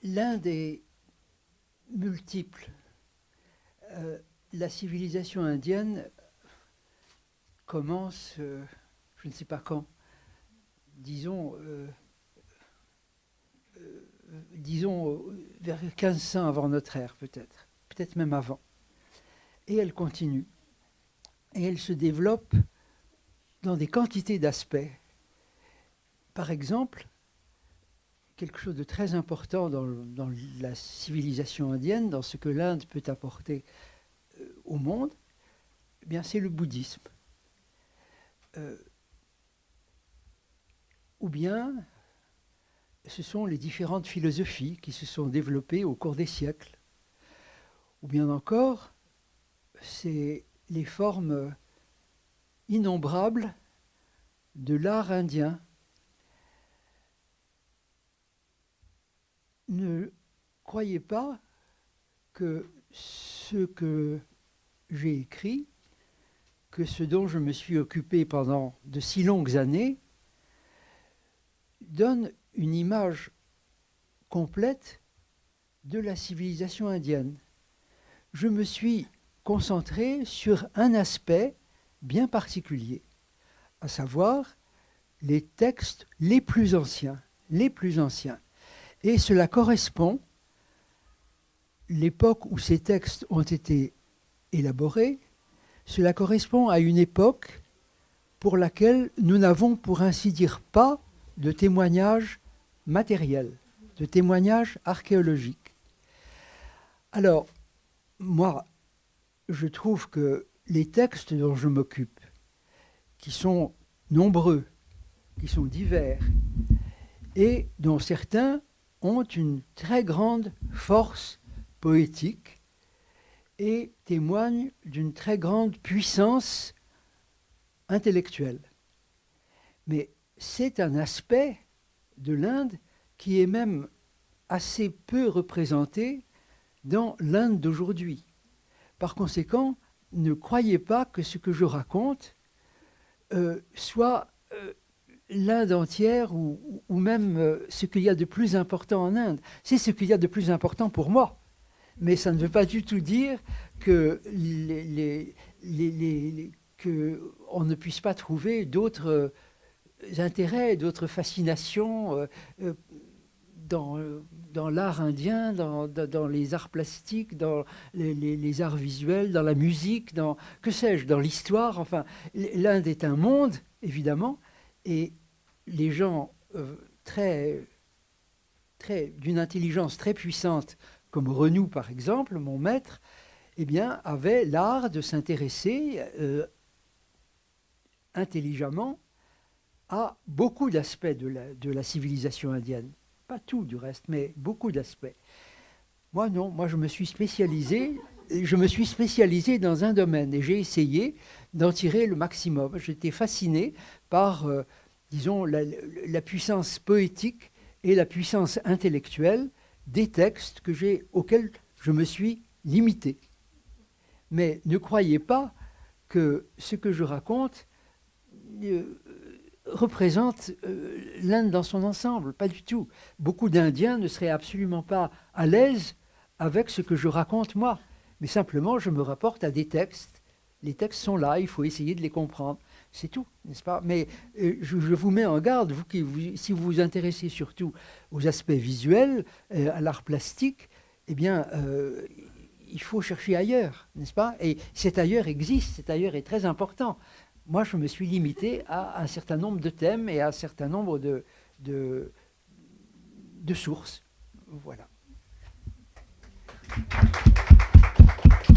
l'Inde est multiple. La civilisation indienne commence, je ne sais pas quand, disons vers 1500 avant notre ère, peut-être même avant. Et elle continue. Et elle se développe dans des quantités d'aspects. Par exemple, quelque chose de très important dans la civilisation indienne, dans ce que l'Inde peut apporter au monde, eh bien, c'est le bouddhisme. Ou bien, ce sont les différentes philosophies qui se sont développées au cours des siècles. Ou bien encore, c'est les formes innombrables de l'art indien. Ne croyez pas que ce que j'ai écrit, que ce dont je me suis occupé pendant de si longues années, donne une image complète de la civilisation indienne. Je me suis concentré sur un aspect bien particulier, à savoir les textes les plus anciens. Et cela correspond, l'époque où ces textes ont été élaborés, cela correspond à une époque pour laquelle nous n'avons, pour ainsi dire, pas de témoignages matériels, de témoignages archéologiques. Alors, moi, je trouve que les textes dont je m'occupe, qui sont nombreux, qui sont divers, et dont certains ont une très grande force poétique et témoignent d'une très grande puissance intellectuelle. Mais c'est un aspect de l'Inde qui est même assez peu représenté dans l'Inde d'aujourd'hui. Par conséquent, ne croyez pas que ce que je raconte soit l'Inde entière ou même ce qu'il y a de plus important en Inde. C'est ce qu'il y a de plus important pour moi. Mais ça ne veut pas du tout dire que qu'on ne puisse pas trouver d'autres intérêts, d'autres fascinations dans l'art indien, dans les arts plastiques, dans les arts visuels, dans la musique, que sais-je, dans l'histoire. Enfin, l'Inde est un monde, évidemment, et les gens d'une intelligence très puissante, comme Renou par exemple, mon maître, eh bien, avaient l'art de s'intéresser intelligemment à beaucoup d'aspects de la civilisation indienne. Pas tout du reste, mais beaucoup d'aspects. Moi non, moi je me suis spécialisé dans un domaine et j'ai essayé d'en tirer le maximum. J'étais fasciné par, disons, la puissance poétique et la puissance intellectuelle des textes auxquels je me suis limité. Mais ne croyez pas que ce que je raconte représente l'Inde dans son ensemble, pas du tout. Beaucoup d'Indiens ne seraient absolument pas à l'aise avec ce que je raconte moi, mais simplement je me rapporte à des textes. Les textes sont là, il faut essayer de les comprendre. C'est tout, n'est-ce pas? Mais je vous mets en garde, si vous vous intéressez surtout aux aspects visuels, à l'art plastique, eh bien, il faut chercher ailleurs, n'est-ce pas? Et cet ailleurs existe, cet ailleurs est très important. Moi, je me suis limité à un certain nombre de thèmes et à un certain nombre de sources. Voilà.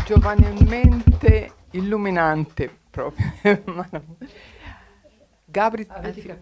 Giovanilmente illuminante proprio. Gabri, Avete capito?